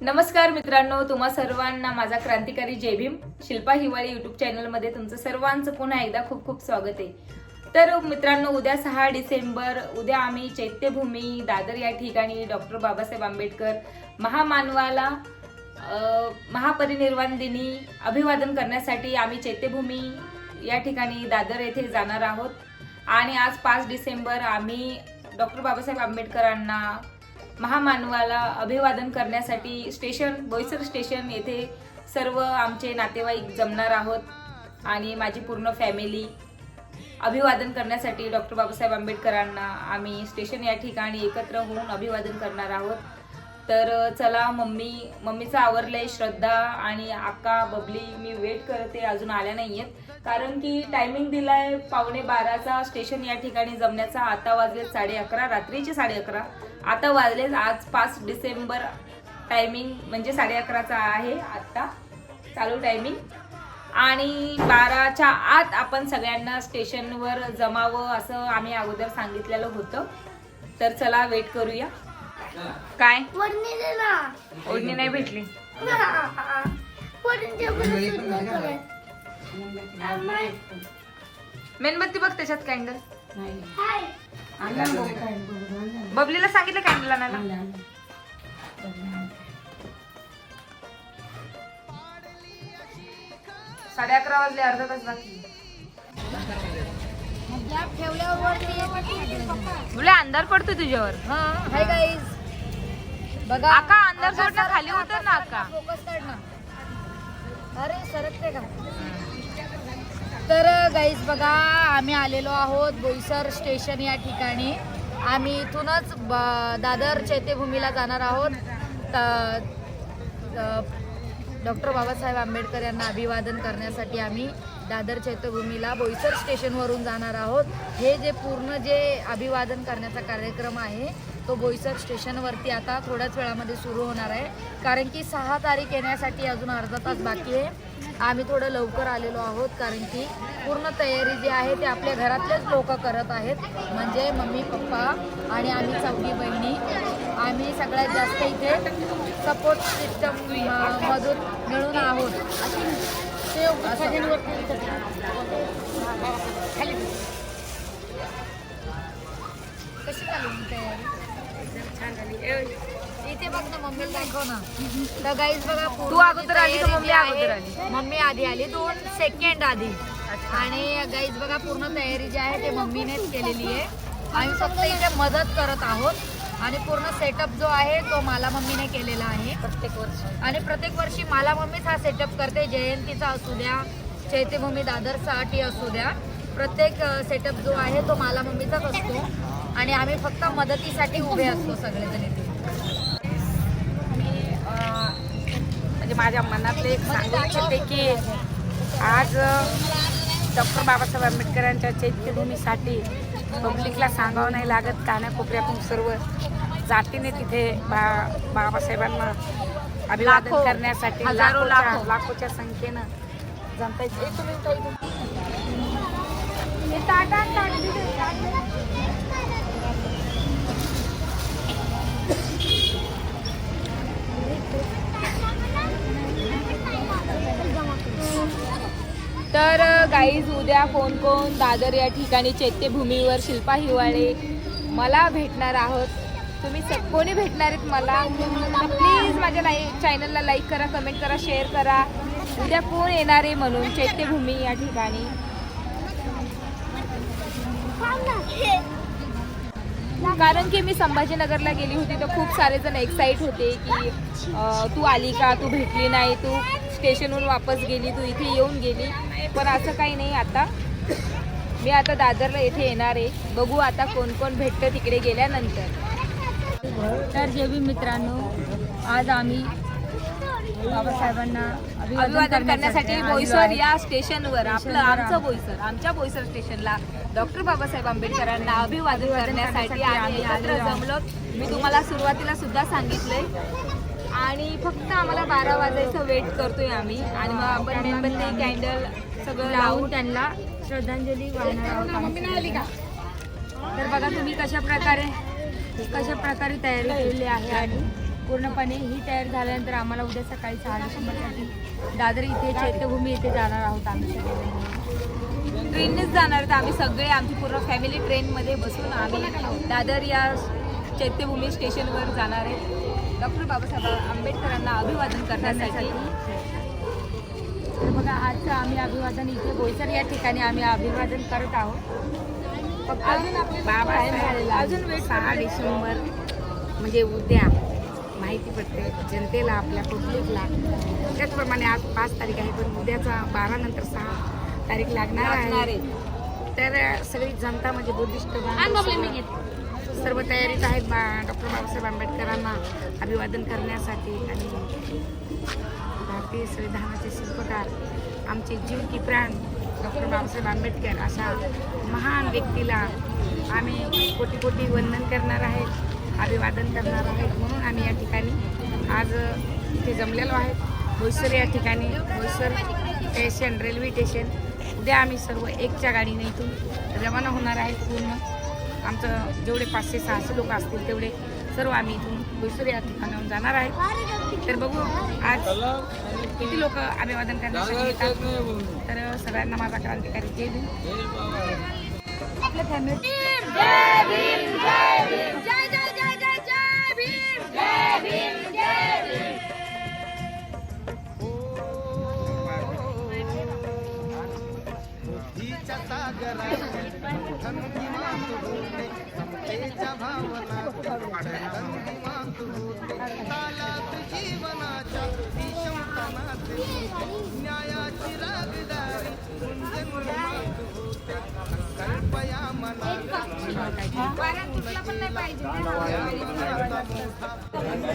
नमस्कार मित्रांनो, तुम्हा सर्वांना माझा क्रांतिकारी जय भीम शिल्पा हिवाळी युट्यूब चॅनलमध्ये तुमचं सर्वांचं पुन्हा एकदा खूप खूप स्वागत आहे. तर मित्रांनो, उद्या 6 डिसेंबर उद्या आम्ही चैत्यभूमी दादर या ठिकाणी डॉक्टर बाबासाहेब आंबेडकर महामानवाला महापरिनिर्वाण दिनी अभिवादन करण्यासाठी आम्ही चैत्यभूमी या ठिकाणी दादर येथे जाणार आहोत. आणि आज 5 डिसेंबर आम्ही डॉक्टर बाबासाहेब आंबेडकरांना महामानवाला अभिवादन करण्यासाठी बोईसर स्टेशन येथे सर्व आमचे नातेवाईक जमणार आहोत आणि माझी पूर्ण फॅमिली अभिवादन करण्यासाठी डॉक्टर बाबासाहेब आंबेडकरांना आम्ही स्टेशन या ठिकाणी एकत्र होऊन अभिवादन करणार आहोत. तर चला, मम्मीचं आवरलंय, श्रद्धा आणि आका बबली मी वेट करते, अजून आल्या नाहीयेत. कारण की टायमिंग दिलाय 11:15चा स्टेशन या ठिकाणी जमण्याचा. आता वाजले 11:30, रात्रीचे 11:30. आता वाजले. आज 5 डिसेंबर टायमिंग म्हणजे 11:30चा आहे आता चालू टायमिंग. आणि 12च्या आत आपण सगळ्यांना स्टेशनवर जमावं असं आम्ही अगोदर सांगितलेलं होतं. तर चला, वेट करूया. काय ओढणी नाही भेटली. मेणबत्ती बघ, त्याच्यात कॅन्डल. बबलीला सांगितलं कॅन्डल आणायला. साडे 11 वाजले, अर्धा तास बाकी. तुला अंधार पडतो तुझ्यावर. हाय गाईज, बघा आका अंधार सोडला, खाली उतर ना आका. फोकस काढ ना. अरे सरकते का? तर गाईज बघा, आम्ही आलेलो आहोत बोईसर स्टेशन या ठिकाणी. आम्ही इथूनच दादर चैत्यभूमीला जाणार आहोत. डॉक्टर बाबासाहेब आंबेडकर यांना अभिवादन करण्यासाठी आम्ही दादर चैत्यभूमीला बोईसर स्टेशनवरून जाणार आहोत. हे जे अभिवादन करण्याचा कार्यक्रम आहे तो बोईसर स्टेशनवरती आता थोड्याच वेळामध्ये सुरू होणार आहे. कारण की 6 तारीख येण्यासाठी अजून अर्धा तास बाकी आहे. आम्ही थोडं लवकर आलेलो आहोत कारण की पूर्ण तयारी जी आहे ते आपल्या घरातलेच लोक करत आहेत. म्हणजे मम्मी, पप्पा आणि आम्ही 4 बहिणी. आम्ही सगळ्यात जास्त इथे सपोर्ट सिस्टम मधून मिळून आहोत. कशी झाली तयारी? इथे बघ ना, मम्मीला दाखव ना. तर गाईज बघा, तू अगोदर आली का मम्मी अगोदर आली? मम्मी आधी आली, 2 सेकंड आधी. आणि गाईज बघा, पूर्ण तयारी जी आहे ते मम्मीनेच केलेली आहे. आम्ही फक्त इथे मदत करत आहोत. आणि पूर्ण सेटअप जो आहे तो मला मम्मीने केलेला आहे प्रत्येक वर्षी मला मम्मीच हा सेटअप करते. जयंतीचा असू द्या, चैत्यभूमी दादरसाठी असू द्या, प्रत्येक सेटअप जो आहे तो मला मम्मीचाच असतो. आणि आम्ही फक्त मदतीसाठी उभे असतो सगळेजण इथे. म्हणजे माझ्या मनातले एक सांगू इच्छिते की आज डॉक्टर बाबासाहेब आंबेडकरांच्या चैत्यभूमीसाठी पब्लिकला सांगावं नाही लागत, कानाकोपऱ्यातून सर्व जातीने तिथे बाबासाहेबांना अभिवादन करण्यासाठी लाखोच्या संख्येनं जनता. तर गाईज, उद्या कोण कोण दादर या ठिकाणी चैत्यभूमीवर शिल्पा हिवाळे मला भेटणार आहोत. तुम्ही कोणी भेटणार आहेत मला, प्लीज माझ्या चॅनलला लाईक करा, कमेंट करा, शेअर करा. उद्या कोण येणार आहे म्हणून चैत्यभूमी या ठिकाणी. कारण की मी संभाजीनगरला गेली होती तर खूप सारे जण एक्साइट होते की तू आली का, तू भेटली नाही, तू स्टेशनवरून वापस गेली, तू इथे येऊन गेली. पण असं काही नाही. आता मी दादरला इथे येणार आहे. बघू आता कोण कोण भेटतं तिकडे गेल्यानंतर. तर जय भीम मित्रांनो, आज आम्ही बाबासाहेबांना अभिवादन करण्यासाठी बोईसर या स्टेशनवर आमच्या बोईसर स्टेशनला डॉक्टर बाबासाहेब आंबेडकरांना अभिवादन करण्यासाठी आम्ही एकत्र जमलो. मी तुम्हाला सुरुवातीला सुद्धा सांगितलंय. आणि फक्त आम्हाला 12 वाजायचं वेट करतोय आम्ही. आणि मग आपण मेणबत्ती, कॅन्डल सगळं लावून त्यांना श्रद्धांजली वाहणार आहोत. तर बघा तुम्ही कशा प्रकारे तयारी केलेली आहे. आणि पूर्णपणे ही तयार झाल्यानंतर आम्हाला उद्या सकाळी 6 डिसेंबरसाठी दादर इथे चैत्यभूमी इथे जाणार आहोत आम्ही सगळे. ट्रेननेच जाणार तर आम्ही सगळे आमची पूर्ण फॅमिली ट्रेनमध्ये बसून आम्ही दादर या चैत्यभूमी स्टेशनवर जाणार आहे डॉक्टर बाबासाहेब आंबेडकरांना अभिवादन करण्यासाठी. तर बघा आजचं आम्ही अभिवादन इथे बोईसर या ठिकाणी आम्ही अभिवादन करत आहोत. अजून आपले बाबासाहेब अजून वेट 6 डिसेंबर म्हणजे उद्या माहिती पडते जनतेला आपल्या पब्लिकला. त्याचप्रमाणे आज 5 तारीख आहे पण उद्याचा 12 नंतर 6 तारीख लागणार आहे. तर सगळी जनता म्हणजे बुद्धिस्ट सर्व तयारीत आहेत डॉक्टर बाबासाहेब आंबेडकरांना अभिवादन करण्यासाठी. आणि भारतीय संविधानाचे शिल्पकार आमचे जीव की प्राण डॉक्टर बाबासाहेब आंबेडकर अशा महान व्यक्तीला आम्ही कोटी कोटी वंदन करणार आहेत, अभिवादन करणार आहेत. म्हणून आम्ही या ठिकाणी आज इथे जमलेलो आहेत बोईसर या ठिकाणी. Boisar station railway station. उद्या आम्ही सर्व एकच्या गाडीने इथून रवाना होणार आहेत. पूर्ण आमचं जेवढे 500-600 लोक असतील तेवढे सर्व आम्ही इथून बोईसर या ठिकाणाहून जाणार आहेत. तर बघू आज किती लोक अभिवादन करण्यासाठी येतात. तर सगळ्यांना माझा क्रांतिकारी जय भीम. आपल्या फॅमिली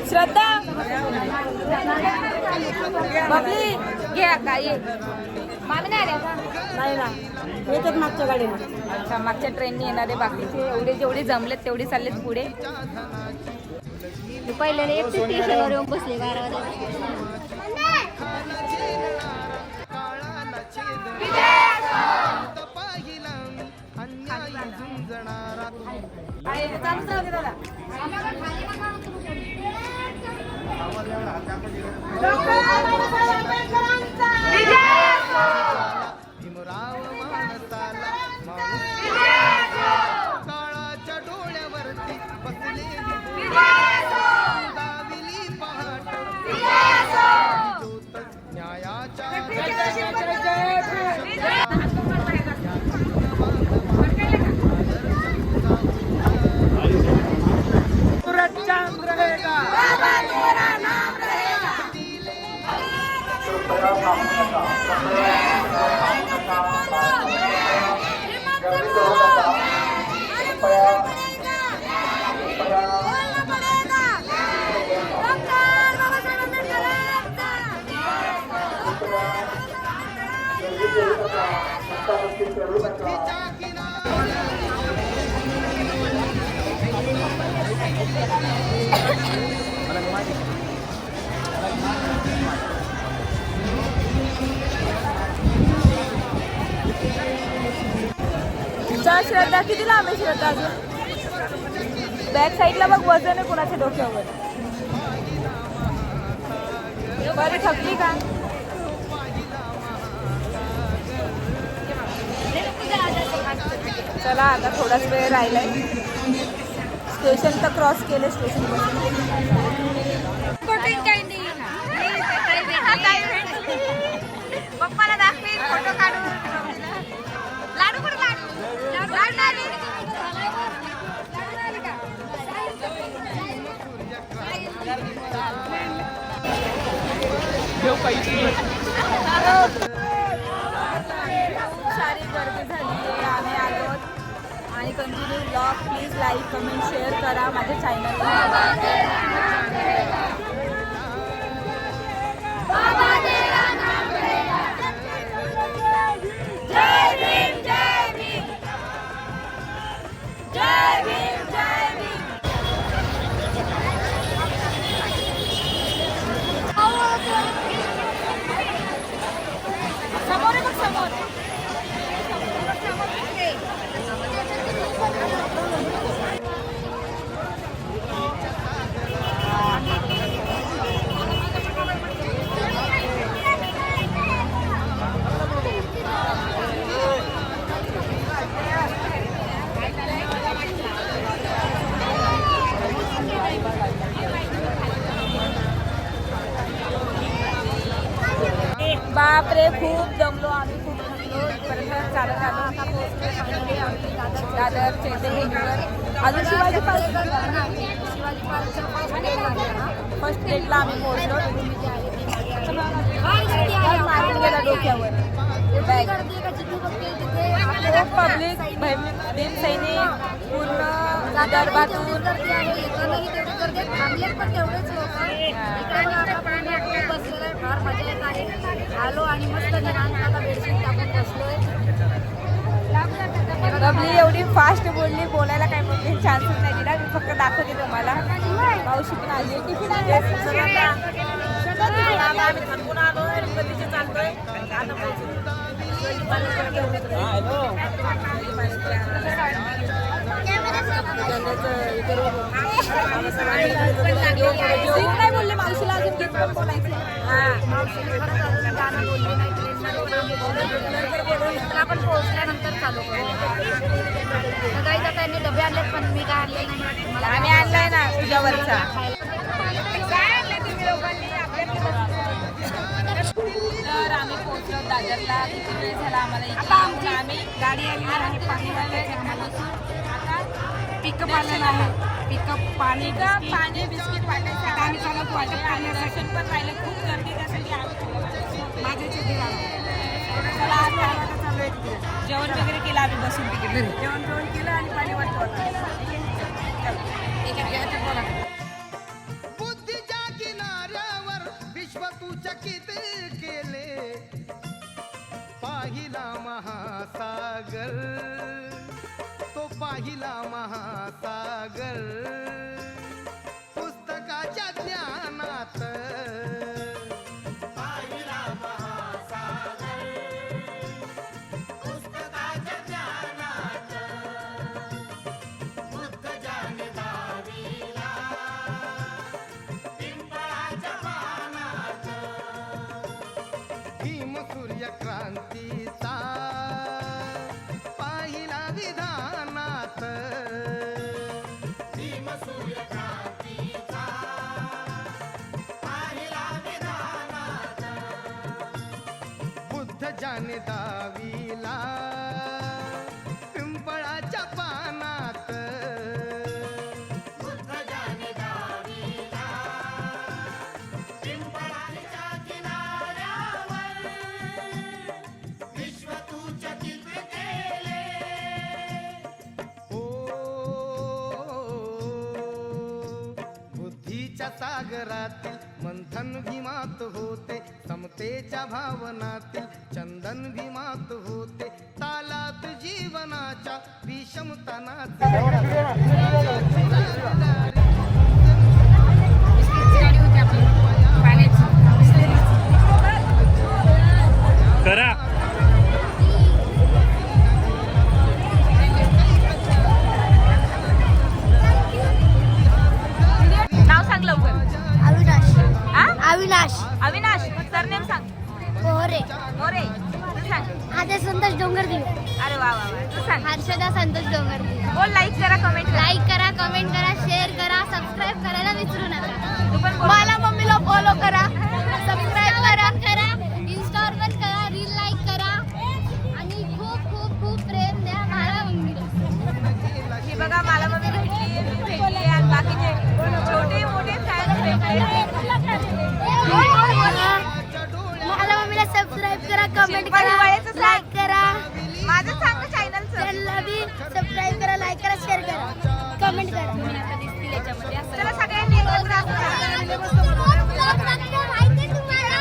श्रद्धा बबली घे अक्का ये. मामी नाही आल्या का? नाही ना येतात मागच्या गाडीने. अच्छा मागच्या ट्रेनने येणारे बाकीचे एवढे जेवढे जमलेत तेवढे चाललेत पुढे. पहिल्याने एकटे स्टेशनवर येऊन बसले 12 काळाच्या डोळ्यावरती बसले ज्योत न्यायाच्या श्रद्धा किती लांब आहे श्रद्धा? अजून बॅक साईडला बघ वजन आहे कुणाच्या डोक्यावर. बरी थकली का? चला आता थोडाच वेळ राहिलाय. स्टेशन तर क्रॉस केलं स्टेशन. पप्पाला दाखवे फोटो काढून. लाडू कुठे? लाडू सारी गर्दी झाली आहे. आम्ही आलो आणि continue blog please like comment share करा माझ्या चॅनलला. समोर आहे बघ समोर. बापरे खूप जमलो आम्ही, खूप जमलो. इथपर्यंत चालत आलो. दादर चैत्यभूमीवर अजून शिवाजी फर्स्ट गेटला आम्ही पोहोचलो. मारून गेला डोक्यावर खूप पब्लिक, भीम सैनिक पूर्ण विदर्भातून. फार मजा येत आहे. आलो आणि मस्त निवांत आता बेडशीट टाकून बसलोय. बबली एवढी फास्ट बोलली, बोलायला काय बोलली चान्सच नाही दिला. मी फक्त दाखवते तुम्हाला. मावशी पण आली. टिफिन आम्ही थांबून आलो. कधीचे चालतोय काय बोलले मावशीला अजून गीत पण बोलायचं. गाणं बोलली नाही. आपण पोहोचल्यानंतर चालू करू. काही तर त्यांनी डबे आणलेत पण मी काय आणले नाही. मला आम्ही आणलाय ना तुझ्यावरचा. तर आम्ही पोहोचलो दादरला. किती वेळ झाला आम्हाला इथे. आम्ही गाडी आली आहे, पाणी आलं आम्हाला. आता पिकअप आलेलं आहे. पिकअप पाणी बिस्किट वाटायचं आम्ही चालत वाटत आणि दर्शन पण राहिलं. खूप गर्दी त्यासाठी आम्ही माझ्या चिठी जेवण वगैरे केलं आम्ही बसून तिकडे. जेवण केलं आणि पाणी वाटत. बुद्धीच्या किनाऱ्यावर विश्व तू चकित केले, पाहिला महासागर, तो पाहिला महासागर, पुस्तकाच्या ज्ञानात पाहिला महासागर, पुस्तकाच्या ज्ञानात बुद्ध ज्ञानी दाविला, पिंपळाच्या पानात भीम सूर्य क्रांतीचा पाहिला विधानात, भीम सूर्य क्रांतीचा पाहिला विधानात, बुद्ध ज्ञानी दाविला पिंपळाच्या पानात, बुद्ध ज्ञानी दाविला पिंपळाच्या किनाऱ्यावर विश्व तू चकित केले. बुद्धीच्या सागरातील मंथन भीमात होते, समतेच्या भावनातील चंदन भीमात होते, तालात जीवनाच्या विषमतानाचे गाडी होती आपली पाण्याची. करा. नाव सांग लवकर. अविनाश अविनाश. सरनेम सांग. पोहरे. मोरे. तू सांग. आदे संतोष डोंगरदिवे. अरे वा वा वा. तू सांग. हर्षदा संतोष डोंगरदिवे. बोल. लाईक करा, कमेंट करा. लाईक करा, कमेंट करा, शेअर करा, सबस्क्राईब करायला विसरू नका. तू पण बोल. मला मम्मीला फॉलो करा, सबस्क्राईब करा, इन्स्टावर पण करा, रील लाईक करा आणि खूप खूप खूप प्रेम द्या मला मम्मीला. ही बघा मला मम्मी भेटली आणि बाकीचे छोटे मोठे फॅन भेटले. मला मम्मीला सबस्क्राईब करा, कमेंट शिल्पा करा, हिवाळेचं सांग. लाईक करा. माझं सांग चॅनलचं. चॅनलला बी सबस्क्राईब करा, लाईक करा, शेअर करा, कमेंट करा. चला सगळ्यांनी एकत्र असू. माहिती तुम्हाला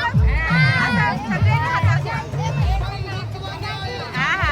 असं सगळ्यांनी हात असू. हा हा हा.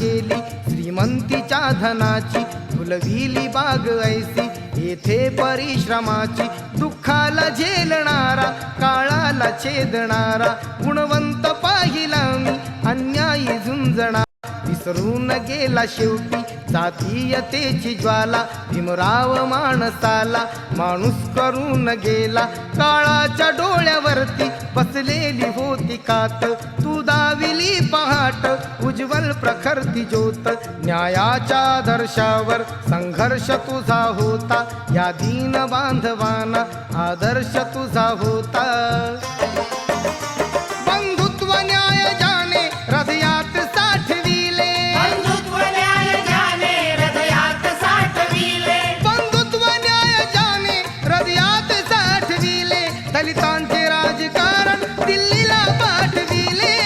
केली श्रीमंतीच्या धनाची, फुलविली बाग ऐसी येथे परिश्रमाची. दुःखाला झेलणारा, काळाला छेदणारा, गुणवंत पाहिला मी अन्यायी झुंजणा. विसरून गेला शेवटी जातीयतेची ज्वाला, भीमराव माणसाला माणूस करून गेला. काळाच्या डोळ्यावरती बसलेली होती कात, तू दाविली पहाट उज्ज्वल प्रखरती ज्योत. न्यायाच्या आदर्शावर संघर्ष तुझा होता, या दीन बांधवांना आदर्श तुझा होता. बंधुत्व न्याय जाणे हृदयात साठविले, बंधुत्व न्याय जाणे हृदयात साठविले. दलितांचे राजकारण दिल्लीला पाठविले,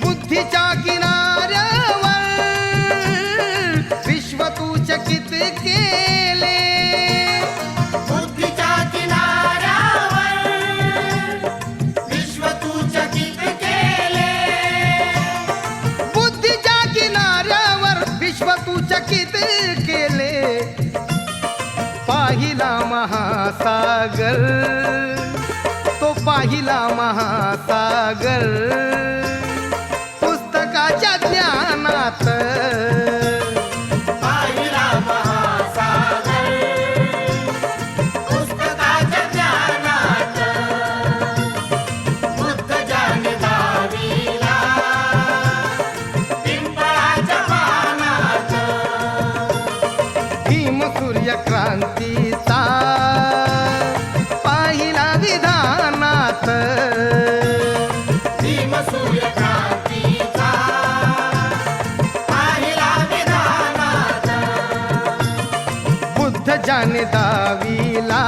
बुद्धीच्या किनाऱ्यावर विश्व तू चकित केले, बुद्धीच्या किनाऱ्यावर विश्व तू चकित केले, बुद्धीच्या किनाऱ्यावर विश्व तू चकित केले. पाहिला महासागर, तो पाहिला महासागर, पुस्तकाच्या ज्ञानात. पाहिला महासागर, पुस्तकाच्या ज्ञानात. बुद्ध ज्ञान दाविला पिंपळाच्या पानात. भीम सूर्य क्रांतीचा पाहिला विधानात, भीम सूर्य क्रांतीचा पाहिला विधानात. बुद्ध ज्ञान दाविला